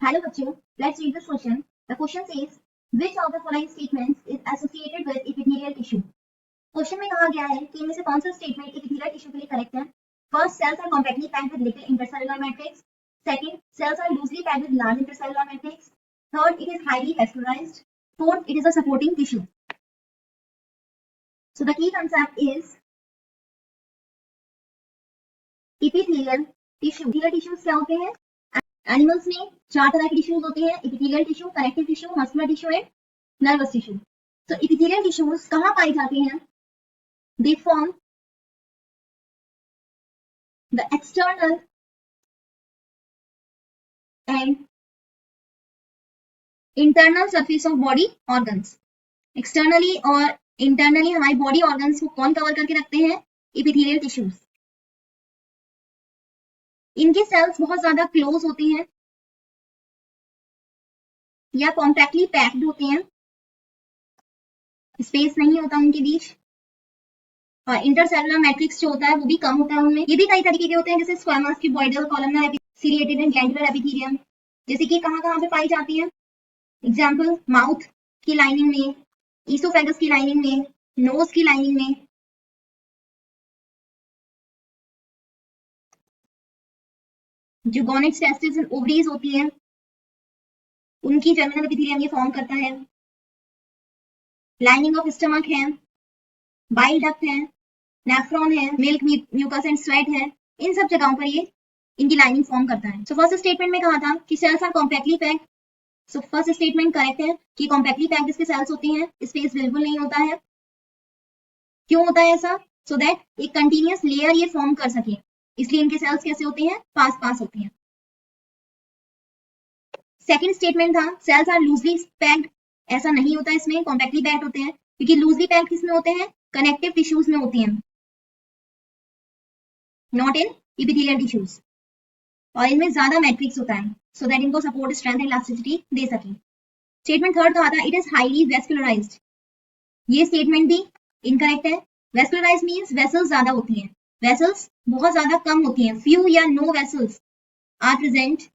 Hello बच्चों, let's read this question. The question says, which of the following statements is associated with epithelial tissue? Question में कहा गया है कि इनमें से कौन सा स्टेटमेंट एपिथेलियल टिश्यू के लिए करेक्ट है? First, cells are compactly packed with little intercellular matrix. Second, cells are loosely packed with large intercellular matrix. Third, it is highly vascularized. Fourth, it is a supporting tissue. So the key concept is epithelial tissue. Epithelial tissues क्या होते हैं? Animals में 4 तरह के tissues होते हैं: epithelial tissue, connective tissue, muscular tissue and nervous tissue. तो epithelial tissues कहाँ पाए जाते हैं? They form the external and internal surface of body organs. Externally और इंटरनली हमारी बॉडी ऑर्गन्स को कौन कवर करके रखते हैं? Epithelial tissues. इनके सेल्स बहुत ज्यादा क्लोज होते हैं या कॉम्पैक्टली पैक्ड होते हैं, स्पेस नहीं होता उनके बीच, और इंटरसेलुलर मैट्रिक्स जो होता है वो भी कम होता है उनमें. ये भी कई तरीके के होते हैं, जैसे squamous, cuboidal, columnar, ciliated and glandular epithelium, जैसे कि कहाँ पे पाई जाती है? एग्जाम्पल, माउथ की लाइनिंग में, ईसोफेगस की लाइनिंग में, नोज की लाइनिंग में. जो गोनेट्स, टेस्टिस एंड ओवरीज होती हैं उनकी जर्मिनल एपिथेलियम ये फॉर्म करता है. लाइनिंग ऑफ स्टमक है, बाइल डक्ट है, नेफ्रॉन है, मिल्क, म्यूकस एंड स्वेट है. इन सब जगहों पर ये इनकी लाइनिंग फॉर्म करता है. सो फर्स्ट स्टेटमेंट में कहा था कि cells are compactly packed. So first statement correct है कि कॉम्पैक्टली पैक्ड इसके सेल्स होती हैं, स्पेस बिल्कुल नहीं होता है. क्यों होता है ऐसा? सो दैट एक कंटिन्यूअस लेयर ये फॉर्म कर सके, इसलिए इनके सेल्स कैसे होते हैं? पास होते हैं. सेकेंड स्टेटमेंट था सेल्स आर लूजली पैक्ड. ऐसा नहीं होता, इसमें कॉम्पैक्टली पैक्ड होते हैं, क्योंकि लूजली पैक्ड किसमें होते हैं? कनेक्टिव टिश्यूज में होती हैं, नॉट इन एपिथेलियल टिश्यूज. और इनमें ज्यादा मैट्रिक्स होता है, सो दैट इनको सपोर्ट, स्ट्रेंथ एंड इलास्टिसिटी दे सके. स्टेटमेंट थर्ड कहा था इट इज हाईली वेस्कुलराइज्ड. ये स्टेटमेंट भी इनकरेक्ट है. वेस्कुलराइज्ड मींस वेसल्स ज्यादा होती हैं, वेसल्स बहुत ज्यादा कम होती हैं. फ्यू या no vessels are present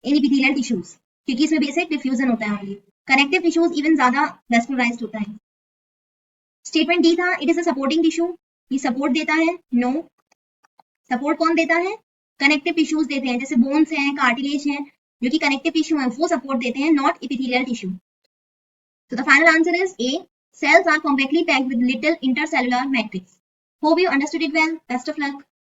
in epithelial tissues, क्योंकि इसमें बेसिक डिफ्यूजन होता है ओनली. कनेक्टिव टिश्यूज इवन ज्यादा वेस्कुलराइज्ड होता है. स्टेटमेंट डी था it is a supporting tissue. ये सपोर्ट देता है? नो. सपोर्ट कौन देता है? कनेक्टिव टिश्यूज देते हैं, जैसे बोन्स हैं, कार्टिलेज हैं, जो कि कनेक्टिव टिश्यू है, वो सपोर्ट देते हैं, not epithelial tissue. So the final answer is A. Cells are compactly packed with little intercellular matrix. Hope you understood it well. Best of luck.